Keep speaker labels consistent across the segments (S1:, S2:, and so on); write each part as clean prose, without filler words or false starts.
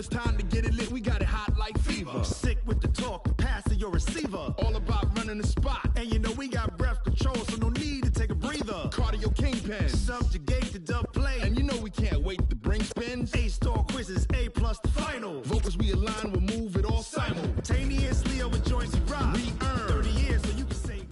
S1: it's time to get it lit, we got it hot like fever. Sick with the talk, passing your receiver. All about running the spot. And you know we got breath control, so no need to take a breather. Cardio kingpin, subjugate the dub play. And you know we can't wait to bring spins. A-star quizzes, A+ the final. Vocals we align, we'll move it all simultaneously over joints we rock. We earn 30 years so you can say.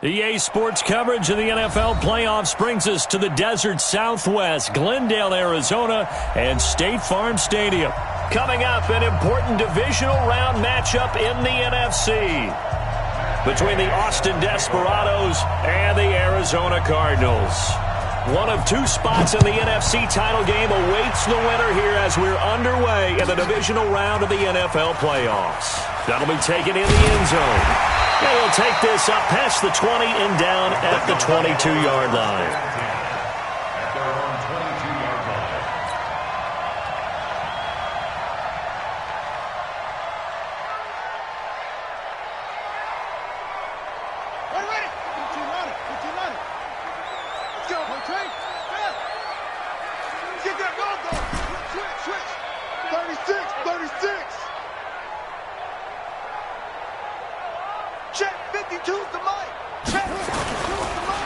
S2: EA Sports coverage of the NFL playoffs brings us to the desert Southwest, Glendale, Arizona, and State Farm Stadium. Coming up, an important divisional round matchup in the NFC between the Austin Desperados and the Arizona Cardinals. One of two spots in the NFC title game awaits the winner here as we're underway in the divisional round of the NFL playoffs. That'll be taken in the end zone. And he'll take this up past the 20 and down at the 22-yard line.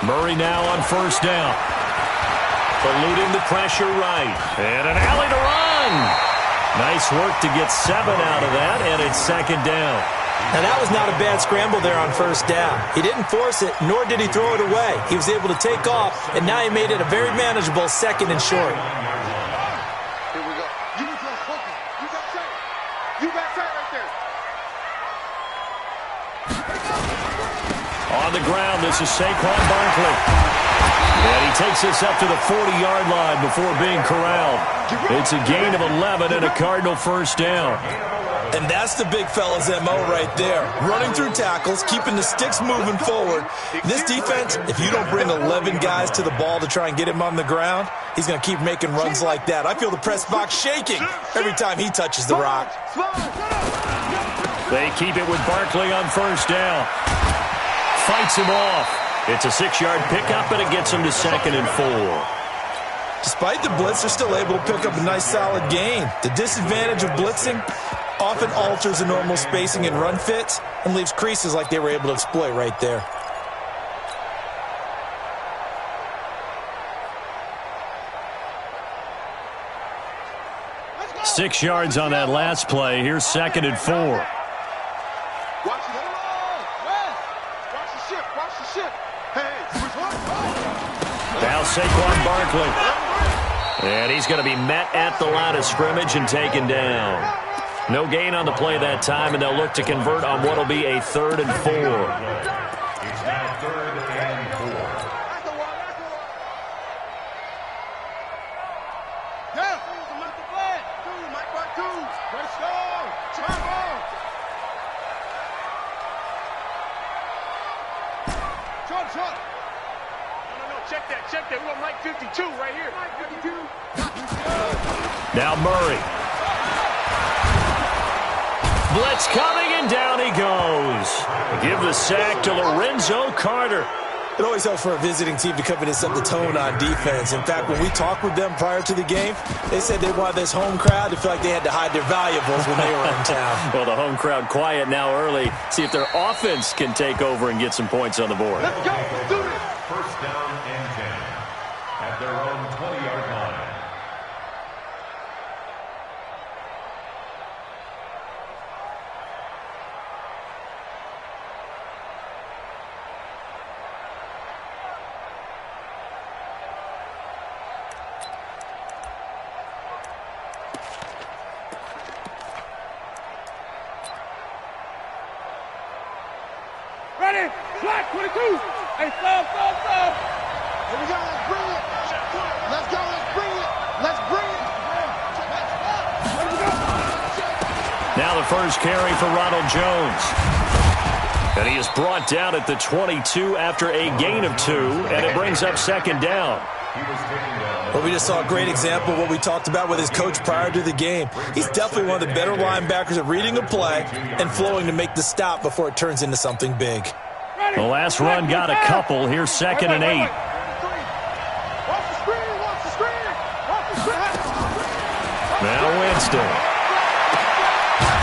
S2: Murray now on first down. Eluding the pressure right. And an alley to run. Nice work to get 7 out of that, and it's second down.
S3: Now that was not a bad scramble there on first down. He didn't force it, nor did he throw it away. He was able to take off, and now he made it a very manageable second and short.
S4: Here we go. You need to focus. You got tight. You got tight right there.
S2: On the ground, this is Saquon Barkley. And he takes this up to the 40-yard line before being corralled. It's a gain of 11 and a Cardinal first down.
S3: And that's the big fella's MO right there. Running through tackles, keeping the sticks moving forward. This defense, if you don't bring 11 guys to the ball to try and get him on the ground, he's going to keep making runs like that. I feel the press box shaking every time he touches the rock.
S2: They keep it with Barkley on first down. Fights him off. It's a 6-yard pickup, and it gets him to 2nd and 4.
S3: Despite the blitz, they're still able to pick up a nice solid gain. The disadvantage of blitzing often alters the normal spacing and run fits and leaves creases like they were able to exploit right there.
S2: Go. 6 yards on that last play. Here's 2nd and 4. Now Saquon Barkley. And he's going to be met at the line of scrimmage and taken down. No gain on the play that time, and they'll look to convert on what will be a 3rd and 4.
S4: It's now 3rd and 4. Yeah.
S5: Check that. We want Mike 52 right here. Mike 52.
S2: Now Murray. Blitz coming, and down he goes. Give the sack to Lorenzo Carter.
S3: It always helps for a visiting team to come in and set the tone on defense. In fact, when we talked with them prior to the game, they said they wanted this home crowd to feel like they had to hide their valuables when they were in town.
S2: Well, the home crowd quiet now early. See if their offense can take over and get some points on the board.
S4: Let's go. Let's do this. First down and 10 at their own 20-yard line.
S5: Ready? Flat 22. Hey, stop.
S4: Here we go. Let's bring it. Let's go. Let's bring it. Let's bring it.
S2: Now the first carry for Ronald Jones. And he is brought down at the 22 after a gain of 2, and it brings up 2nd down.
S3: Well, we just saw a great example of what we talked about with his coach prior to the game. He's definitely one of the better linebackers at reading a play and flowing to make the stop before it turns into something big.
S2: The last run got a couple. Here's 2nd and 8.
S4: Watch the screen. Watch the screen. Watch the screen.
S2: Now Winston.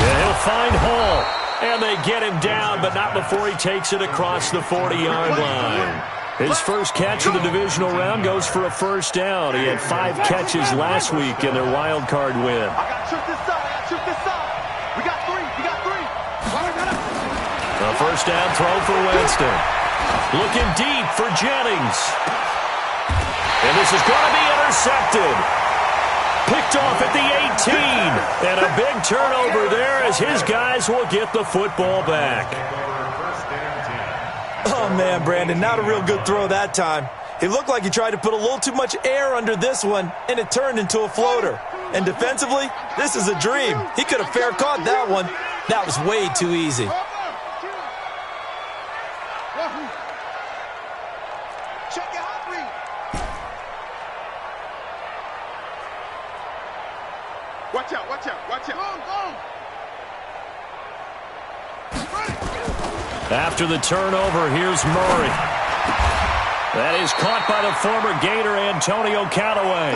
S2: And he'll find Hall. And they get him down, but not before he takes it across the 40-yard line. His first catch of the divisional round goes for a first down. He had 5 catches last week in their wild card win. A first down throw for Winston. Looking deep for Jennings. And this is going to be intercepted. Picked off at the 18. And a big turnover there as his guys will get the football back.
S3: Oh, man, Brandon, not a real good throw that time. It looked like he tried to put a little too much air under this one, and it turned into a floater. And defensively, this is a dream. He could have fair caught that one. That was way too easy.
S4: Watch out, watch out, watch out.
S2: After the turnover, here's Murray. That is caught by the former Gator Antonio Callaway.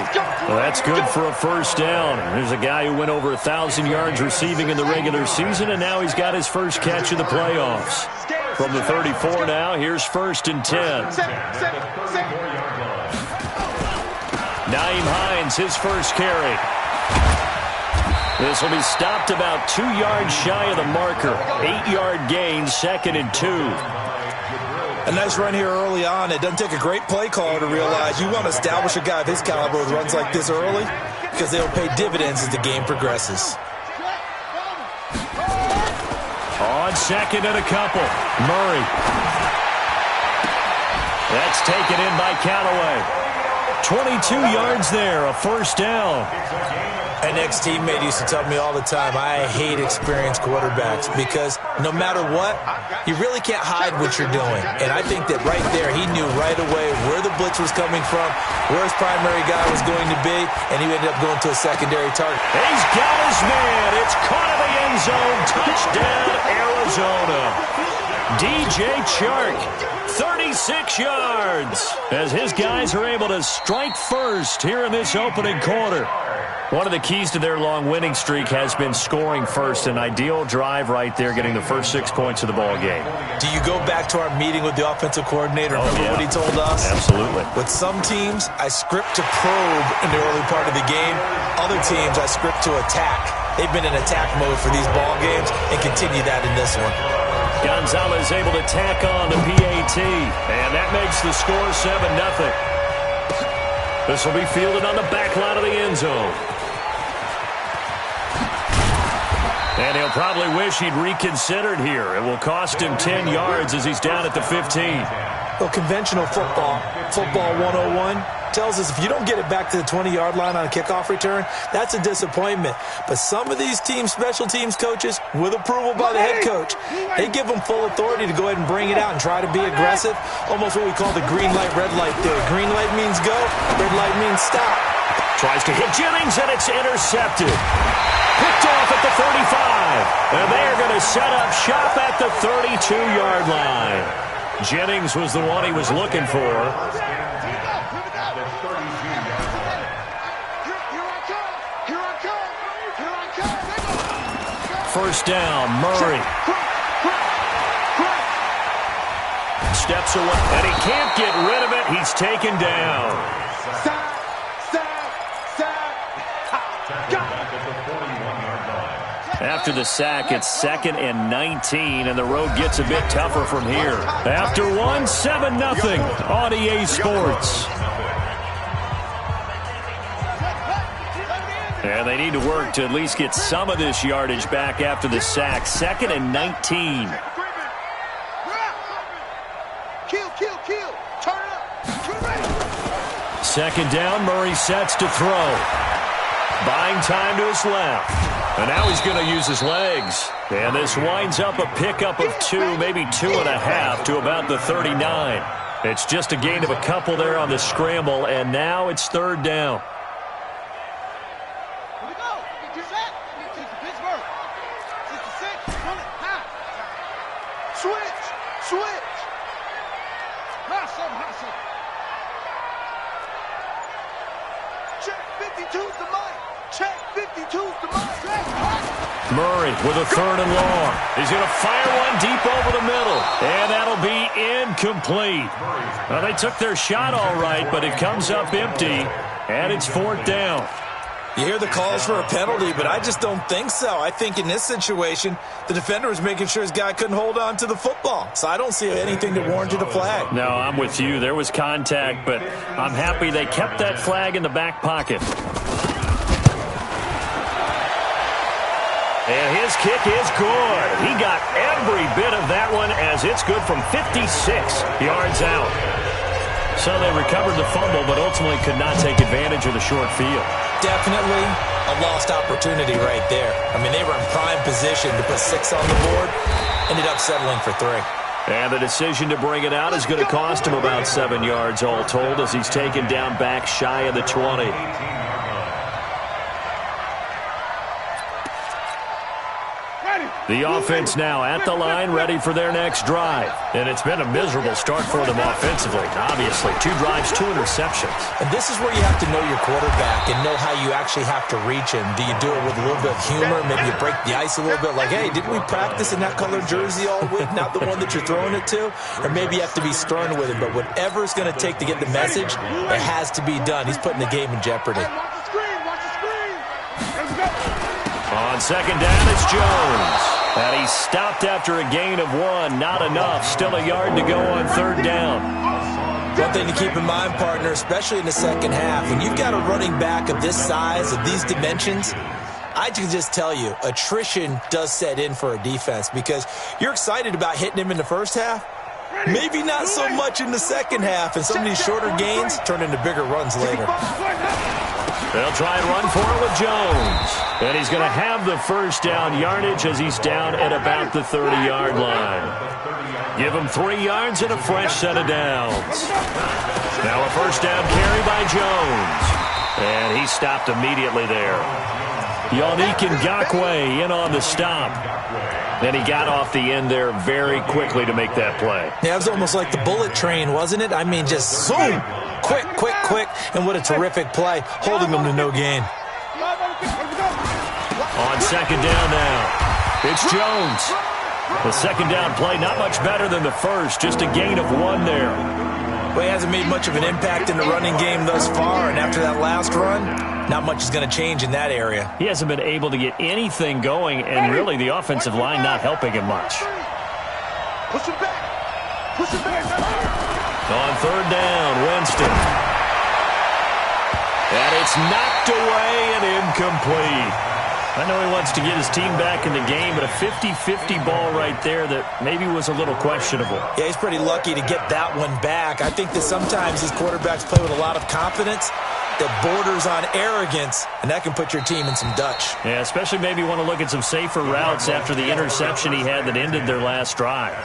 S2: Well, that's good for a first down. There's a guy who went over 1,000 yards receiving in the regular season, and now he's got his first catch in the playoffs. From the 34 now, here's 1st and 10. Naeem Hines, his first carry. This will be stopped about 2 yards shy of the marker. 8-yard gain, 2nd and 2.
S3: A nice run here early on. It doesn't take a great play caller to realize you want to establish a guy of his caliber with runs like this early because they'll pay dividends as the game progresses.
S2: On 2nd and a couple, Murray. That's taken in by Callaway. 22 yards there, a first down.
S3: An ex-teammate used to tell me all the time, I hate experienced quarterbacks because no matter what, you really can't hide what you're doing. And I think that right there, he knew right away where the blitz was coming from, where his primary guy was going to be, and he ended up going to a secondary target.
S2: He's got his man. It's caught in the end zone. Touchdown, Arizona. DJ Chark, 36 yards, as his guys are able to strike first here in this opening quarter. One of the keys to their long winning streak has been scoring first. An ideal drive right there, getting the first 6 points of the ball game.
S3: Do you go back to our meeting with the offensive coordinator? Remember what he told us?
S2: Absolutely.
S3: With some teams, I script to probe in the early part of the game. Other teams, I script to attack. They've been in attack mode for these ball games and continue that in this one.
S2: Gonzalez able to tack on the PAT, and that makes the score 7-0. This will be fielded on the back line of the end zone. And he'll probably wish he'd reconsidered here. It will cost him 10 yards as he's down at the 15.
S3: Well, conventional football 101, tells us if you don't get it back to the 20-yard line on a kickoff return, that's a disappointment. But some of these team special teams coaches, with approval by the head coach, they give them full authority to go ahead and bring it out and try to be aggressive, almost what we call the green light, red light theory. Green light means go, red light means stop.
S2: Tries to hit Jennings, and it's intercepted. Picked off at the 35. And they are going to set up shop at the 32-yard line. Jennings was the one he was looking for. First down, Murray. Steps away, and he can't get rid of it. He's taken down. After the sack, it's 2nd and 19, and the road gets a bit tougher from here. After one, 7-0 on EA Sports. And they need to work to at least get some of this yardage back after the sack. 2nd and 19.
S4: Kill. Turn it up.
S2: 2nd down, Murray sets to throw. Buying time to his left. And now he's going to use his legs. And this winds up a pickup of 2, maybe 2.5 to about the 39. It's just a gain of a couple there on the scramble, and now it's 3rd down.
S4: Switch. Hustle. Check 52's the mic. Check 52's the mark.
S2: Murray with a 3rd and long. He's going to fire one deep over the middle. And that'll be incomplete. Well, they took their shot all right, but it comes up empty. And it's 4th down.
S3: You hear the calls for a penalty, but I just don't think so. I think in this situation, the defender was making sure his guy couldn't hold on to the football. So I don't see anything that warranted a flag.
S2: No, I'm with you. There was contact, but I'm happy they kept that flag in the back pocket. And his kick is good. He got every bit of that one as it's good from 56 yards out. So they recovered the fumble, but ultimately could not take advantage of the short field.
S3: Definitely a lost opportunity right there. I mean, they were in prime position to put 6 on the board. Ended up settling for 3.
S2: And the decision to bring it out is going to cost him about 7 yards all told as he's taken down back shy of the 20. The offense now at the line, ready for their next drive. And it's been a miserable start for them offensively. Obviously, 2 drives, 2 interceptions.
S3: And this is where you have to know your quarterback and know how you actually have to reach him. Do you do it with a little bit of humor? Maybe you break the ice a little bit like, hey, didn't we practice in that colored jersey all week? Not the one that you're throwing it to? Or maybe you have to be stern with him. But whatever it's going to take to get the message, it has to be done. He's putting the game in jeopardy.
S4: Watch the screen. Watch the screen. Let's go.
S2: On 2nd down, it's Jones. And he stopped after a gain of 1. Not enough. Still a yard to go on 3rd down.
S3: One thing to keep in mind, partner, especially in the second half, when you've got a running back of this size, of these dimensions, I can just tell you, attrition does set in for a defense because you're excited about hitting him in the first half. Maybe not so much in the second half, and some of these shorter gains turn into bigger runs later.
S2: They'll try and run for it with Jones. And he's going to have the 1st down yardage as he's down at about the 30-yard line. Give him 3 yards and a fresh set of downs. Now a 1st down carry by Jones. And he stopped immediately there. Yannick Ngakoue in on the stop. Then he got off the end there very quickly to make that play.
S3: Yeah, it was almost like the bullet train, wasn't it? I mean, just zoom. Quick, quick, quick. And what a terrific play, holding them to no gain.
S2: On 2nd down now, it's Jones. The 2nd down play, not much better than the first, just a gain of 1 there.
S3: Well, he hasn't made much of an impact in the running game thus far, and after that last run, not much is going to change in that area.
S2: He hasn't been able to get anything going, and really the offensive line not helping him much.
S4: Push him back. Push him back.
S2: On 3rd down, Winston. And it's knocked away and incomplete. I know he wants to get his team back in the game, but a 50-50 ball right there that maybe was a little questionable.
S3: Yeah, he's pretty lucky to get that one back. I think that sometimes these quarterbacks play with a lot of confidence that borders on arrogance, and that can put your team in some Dutch.
S2: Yeah, especially maybe want to look at some safer routes after the interception he had that ended their last drive.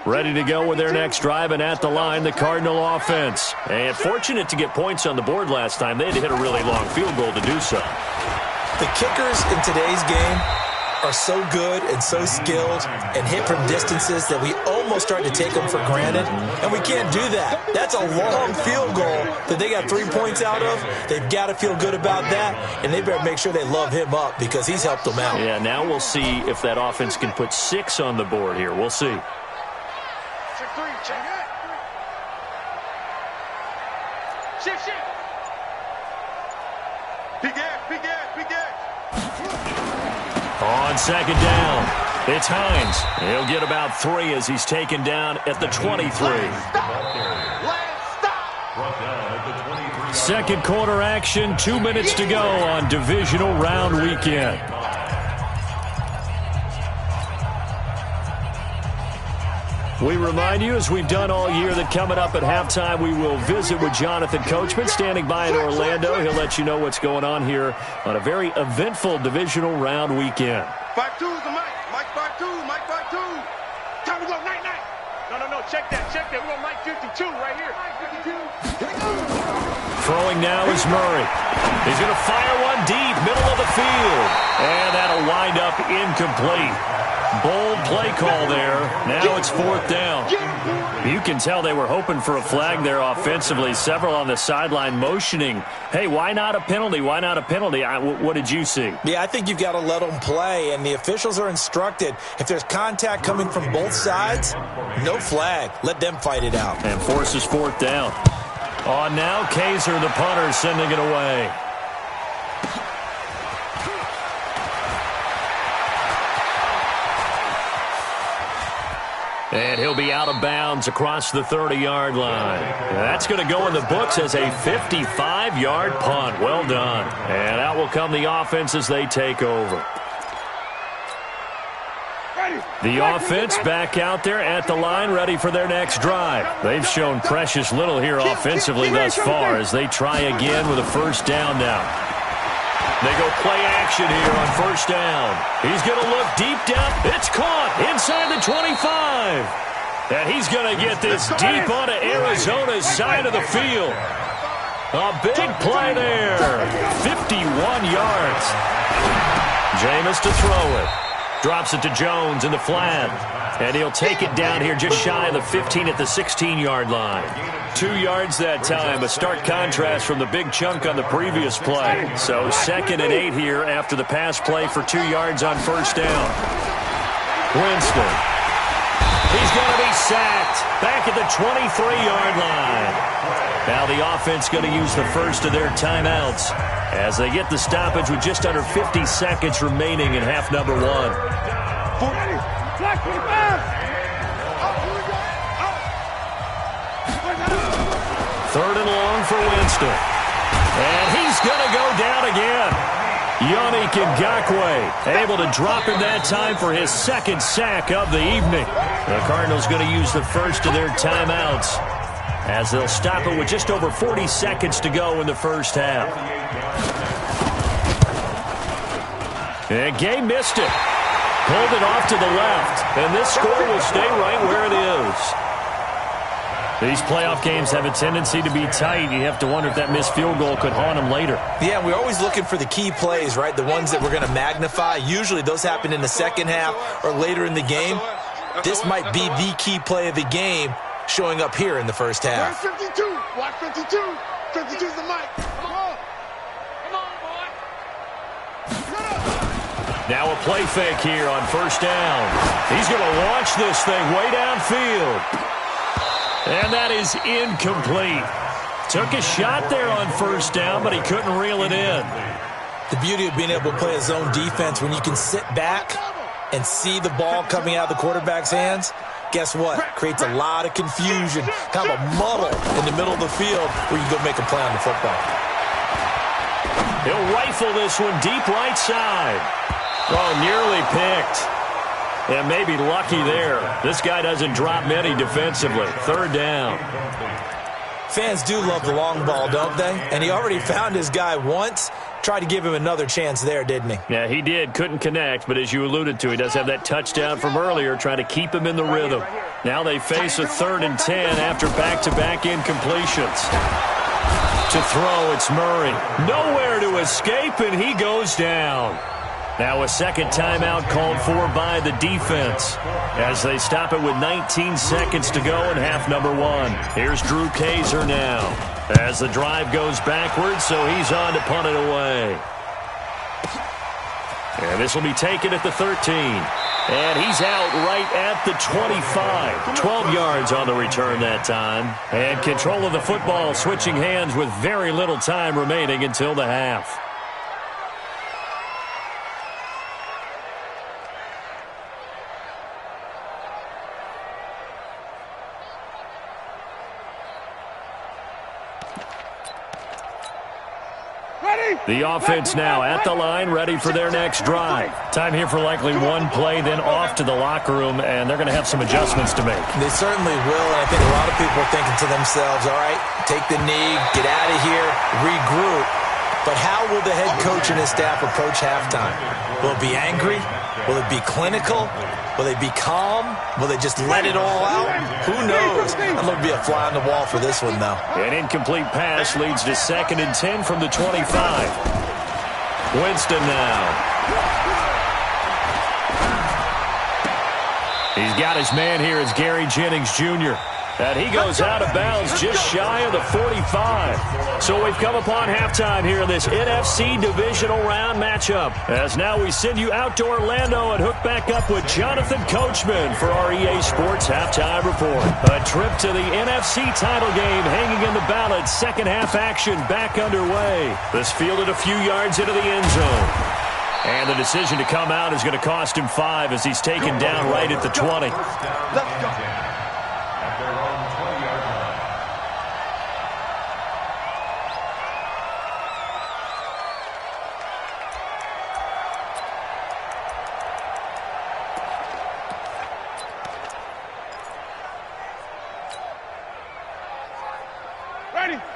S2: Ready to go with their next drive, and at the line, the Cardinal offense. And fortunate to get points on the board last time. They had to hit a really long field goal to do so.
S3: The kickers in today's game are so good and so skilled and hit from distances that we almost start to take them for granted, and we can't do that. That's a long field goal that they got 3 points out of. They've got to feel good about that, and they better make sure they love him up because he's helped them out.
S2: Yeah, now we'll see if that offense can put 6 on the board here. We'll see.
S5: Check 3, check it. Shift.
S4: Big gas.
S2: On 2nd down, it's Hines. He'll get about 3 as he's taken down at the 23. Second quarter action, 2 minutes to go on divisional round weekend. We remind you, as we've done all year, that coming up at halftime, we will visit with Jonathan Coachman, standing by in Orlando. He'll let you know what's going on here on a very eventful divisional round weekend.
S4: 5-2 is the mic. Mike 5-2. Mike 5-2. Time to go. Night.
S5: No. Check that. We want Mike 52 right here. 52.
S2: Throwing now is Murray. He's going to fire one deep, middle of the field. And that'll wind up incomplete. Bold play call there. Now it's 4th down. You can tell they were hoping for a flag there offensively. Several on the sideline motioning, hey, why not a penalty? Why not a penalty? What did you see?
S3: Yeah, I think you've got to let them play, and the officials are instructed. If there's contact coming from both sides, no flag. Let them fight it out.
S2: And forces 4th down. On now, Kaiser, the punter, sending it away. And he'll be out of bounds across the 30-yard line. That's going to go in the books as a 55-yard punt. Well done. And out will come the offense as they take over. The offense back out there at the line, ready for their next drive. They've shown precious little here offensively thus far as they try again with a 1st down now. They go play action here on 1st down. He's going to look deep down. It's caught inside the 25. And he's going to get this deep onto Arizona's side of the field. A big play there. 51 yards. Jameis to throw it. Drops it to Jones in the flat. And he'll take it down here just shy of the 15 at the 16-yard line. 2 yards that time. A stark contrast from the big chunk on the previous play. So 2nd and 8 here after the pass play for 2 yards on 1st down. Winston. He's going to be sacked. Back at the 23-yard line. Now the offense going to use the first of their timeouts as they get the stoppage with just under 50 seconds remaining in half number 1. 3rd and long for Winston. And he's going to go down again. Yannick Ngakoue able to drop him that time for his 2nd sack of the evening. The Cardinals going to use the first of their timeouts as they'll stop it with just over 40 seconds to go in the 1st half. And Gay missed it. Pulled it off to the left. And this score will stay right where it is. These playoff games have a tendency to be tight. You have to wonder if that missed field goal could haunt them later.
S3: Yeah, we're always looking for the key plays, right? The ones that we're going to magnify. Usually those happen in the 2nd half or later in the game. This might be the key play of the game showing up here in the 1st half.
S4: Watch 52. Watch 52. 52's the mic. Come on. Come on, boy. Shut up.
S2: Now a play fake here on 1st down. He's going to launch this thing way downfield. And that is incomplete. Took a shot there on 1st down, but he couldn't reel it in.
S3: The beauty of being able to play a zone defense when you can sit back and see the ball coming out of the quarterback's hands, guess what? Creates a lot of confusion, kind of a muddle in the middle of the field where you go make a play on the football.
S2: He'll rifle this one deep right side. Oh, nearly picked. And maybe lucky there. This guy doesn't drop many defensively. 3rd down.
S3: Fans do love the long ball, don't they? And he already found his guy once. Tried to give him another chance there, didn't he?
S2: Yeah, he did. Couldn't connect, but as you alluded to, he does have that touchdown from earlier, trying to keep him in the rhythm. Now they face a 3rd and 10 after back-to-back incompletions. To throw, it's Murray. Nowhere to escape, and he goes down. Now a 2nd timeout called for by the defense as they stop it with 19 seconds to go in half number 1. Here's Drew Kaiser now as the drive goes backwards, so he's on to punt it away. And this will be taken at the 13. And he's out right at the 25. 12 yards on the return that time. And control of the football switching hands with very little time remaining until the half. The offense now at the line, ready for their next drive. Time here for likely one play, then off to the locker room, and they're going to have some adjustments to make.
S3: They certainly will, and I think a lot of people are thinking to themselves, all right, take the knee, get out of here, regroup. But how will the head coach and his staff approach halftime? Will it be angry? Will it be clinical? Will they be calm? Will they just let it all out? Who knows? I'm going to be a fly on the wall for this one, though.
S2: An incomplete pass leads to 2nd and 10 from the 25. Winston now. He's got his man here. It's Gary Jennings Jr. And he goes out of bounds just shy of the 45. So we've come upon halftime here in this NFC Divisional Round matchup. As now we send you out to Orlando and hook back up with Jonathan Coachman for our EA Sports Halftime Report. A trip to the NFC title game hanging in the balance. Second half action back underway. This fielded a few yards into the end zone. And the decision to come out is going to cost him 5 as he's taken down right at the 20.
S4: Let's go.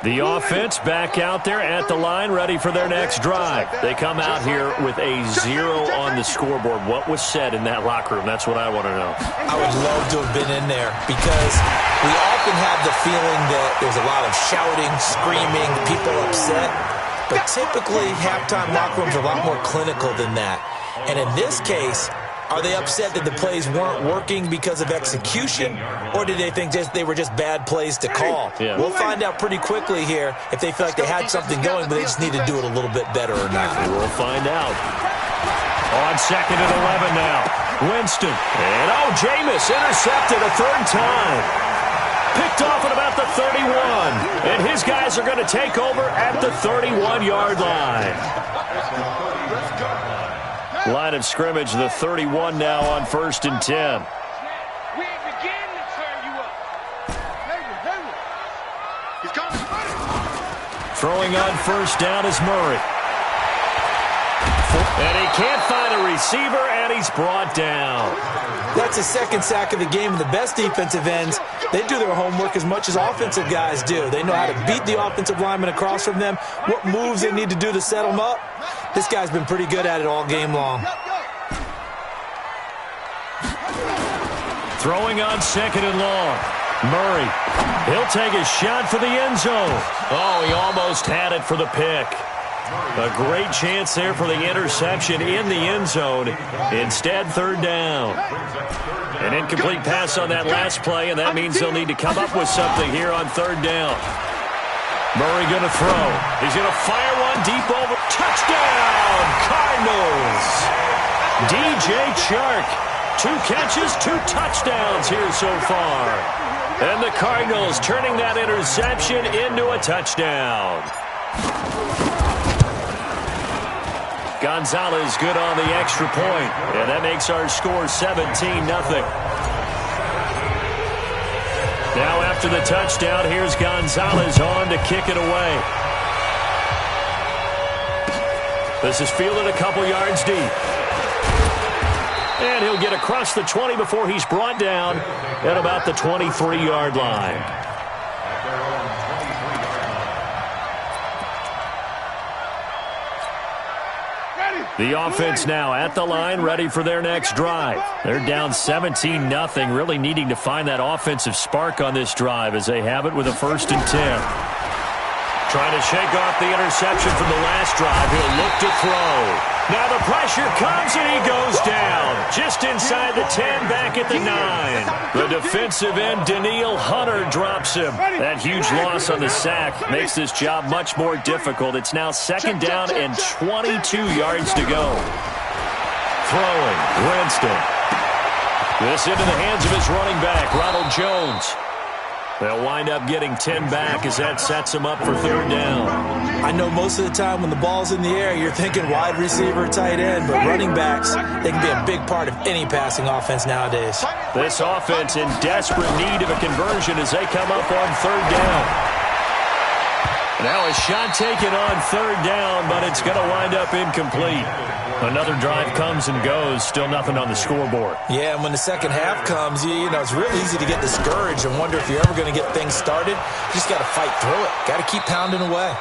S2: The offense back out there at the line, ready for their next drive. They come out here with a 0 on the scoreboard. What was said in that locker room? That's what I want to know.
S3: I would love to have been in there because we often have the feeling that there's a lot of shouting, screaming, people upset. But typically, halftime locker rooms are a lot more clinical than that. And in this case, are they upset that the plays weren't working because of execution, or did they think they were just bad plays to call?
S2: Yeah.
S3: We'll find out pretty quickly here if they feel like they had something going, but they just need to do it a little bit better or not.
S2: We'll find out. On 2nd and 11 now. Winston. And, Jameis intercepted a third time. Picked off at about the 31. And his guys are going to take over at the 31-yard line. Line of scrimmage, the 31 now on 1st and 10.
S5: We ain't beginning to turn you up.
S4: He's coming.
S2: Throwing on 1st down is Murray. And he can't find a receiver, and he's brought down.
S3: That's his second sack of the game, and the best defensive ends, they do their homework as much as offensive guys do. They know how to beat the offensive lineman across from them, what moves they need to do to set them up. This guy's been pretty good at it all game long.
S2: Throwing on 2nd and long. Murray. He'll take a shot for the end zone. He almost had it for the pick. A great chance there for the interception in the end zone. Instead, 3rd down. An incomplete pass on that last play, and that means they'll need to come up with something here on 3rd down. Murray going to throw. He's going to fire one deep over. Touchdown, Cardinals. DJ Chark. 2 catches, 2 touchdowns here so far. And the Cardinals turning that interception into a touchdown. Gonzalez good on the extra point. And that makes our score 17-0. Now after the touchdown, here's Gonzalez on to kick it away. This is fielded a couple yards deep. And he'll get across the 20 before he's brought down at about the 23-yard line. The offense now at the line, ready for their next drive. They're down 17-0, really needing to find that offensive spark on this drive as they have it with a 1st and 10. Trying to shake off the interception from the last drive. He'll look to throw. Now the pressure comes and he goes down. Just inside the 10, back at the 9. The defensive end, Daniil Hunter, drops him. That huge loss on the sack makes this job much more difficult. It's now 2nd down and 22 yards to go. Throwing, Winston. This into the hands of his running back, Ronald Jones. They'll wind up getting 10 back as that sets them up for 3rd down.
S3: I know most of the time when the ball's in the air, you're thinking wide receiver, tight end, but running backs, they can be a big part of any passing offense nowadays.
S2: This offense in desperate need of a conversion as they come up on 3rd down. Now a shot taken on 3rd down, but it's going to wind up incomplete. Another drive comes and goes, still nothing on the scoreboard.
S3: Yeah, and when the second half comes, you know, it's real easy to get discouraged and wonder if you're ever going to get things started. You just got to fight through it. Got to keep pounding away.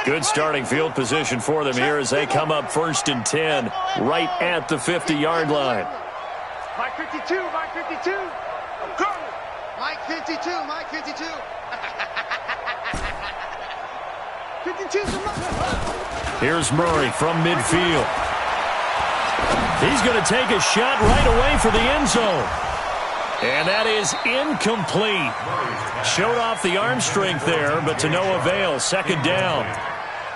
S2: Good starting field position for them here as they come up 1st and 10 right at the 50-yard line.
S5: Mike 52, Mike 52. I'm coming.
S4: Mike 52, Mike 52. 52's the Mike.
S2: Here's Murray from midfield. He's going to take a shot right away for the end zone. And that is incomplete. Showed off the arm strength there, but to no avail. 2nd down.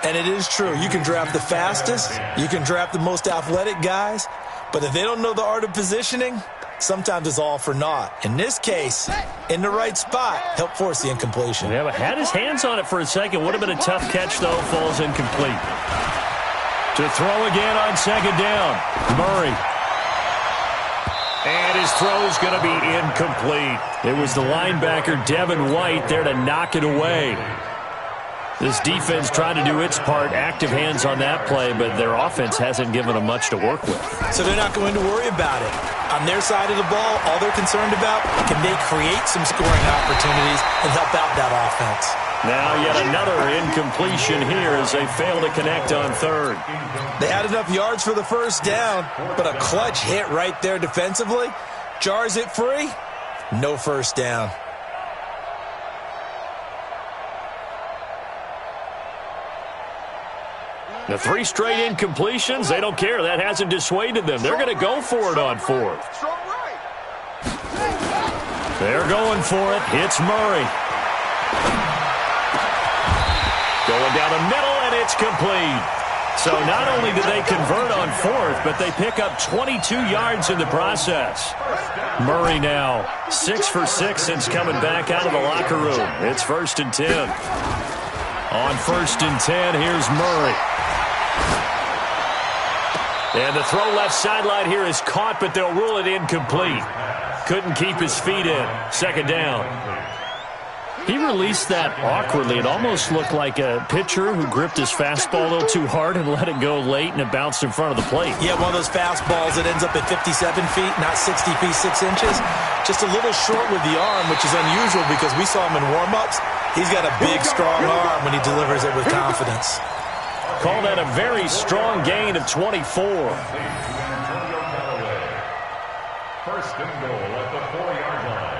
S3: And it is true. You can draft the fastest. You can draft the most athletic guys. But if they don't know the art of positioning, sometimes it's all for naught. In this case, in the right spot, help force the incompletion.
S2: Yeah, but had his hands on it for a second. Would have been a tough catch, though. Falls incomplete. To throw again on 2nd down. Murray. And his throw is going to be incomplete. It was the linebacker, Devin White, there to knock it away. This defense trying to do its part, active hands on that play, but their offense hasn't given them much to work with.
S3: So they're not going to worry about it. On their side of the ball, all they're concerned about, can they create some scoring opportunities and help out that offense?
S2: Now yet another incompletion here as they fail to connect on 3rd.
S3: They had enough yards for the 1st down, but a clutch hit right there defensively jars it free. No 1st down.
S2: The 3 straight incompletions, they don't care. That hasn't dissuaded them. They're going to go for it on 4th. They're going for it. It's Murray. Going down the middle, and it's complete. So not only did they convert on 4th, but they pick up 22 yards in the process. Murray now 6 for 6 since coming back out of the locker room. It's 1st and 10. On 1st and 10, here's Murray. And the throw left sideline here is caught, but they'll rule it incomplete. Couldn't keep his feet in. 2nd down. He released that awkwardly. It almost looked like a pitcher who gripped his fastball a little too hard and let it go late, and it bounced in front of the plate.
S3: Yeah, one of those fastballs that ends up at 57 feet, not 60 feet, 6 inches. Just a little short with the arm, which is unusual because we saw him in warm-ups. He's got a big, strong arm when he delivers it with confidence.
S2: Call that a very strong gain of 24.
S6: First and goal at the 4-yard line.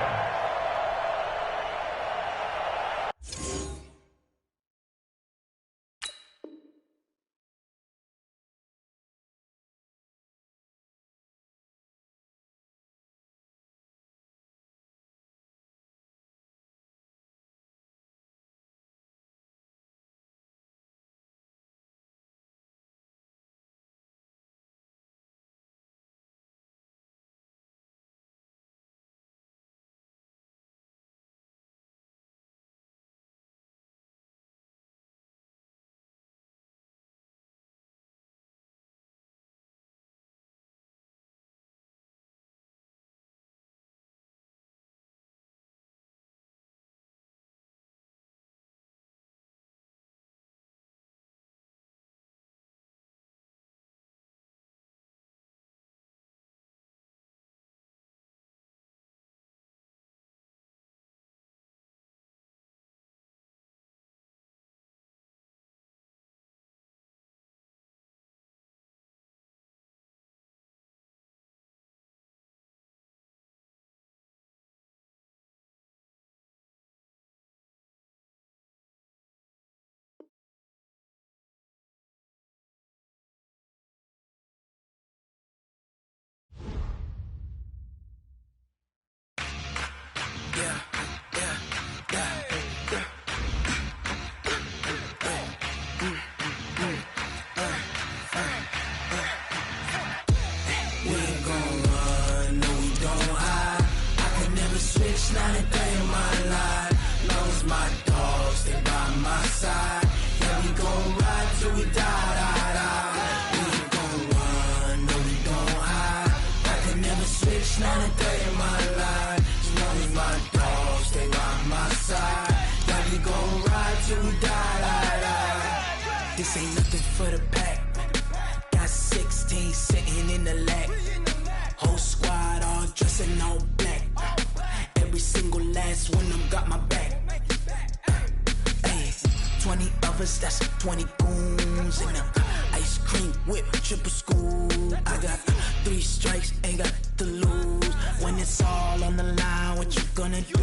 S7: lovers, that's 20 goons in them. Ice cream whip, triple school. I got 3 strikes, ain't got to lose. When it's all on the line, what you gonna do?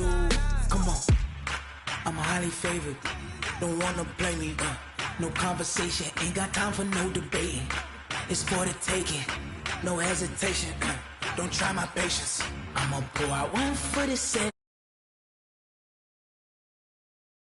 S7: Come on, I'm highly favored. Don't wanna play me, no conversation, ain't got time for no debating. It's for the taking, no hesitation. Don't try my patience. I'ma pour out one for the set,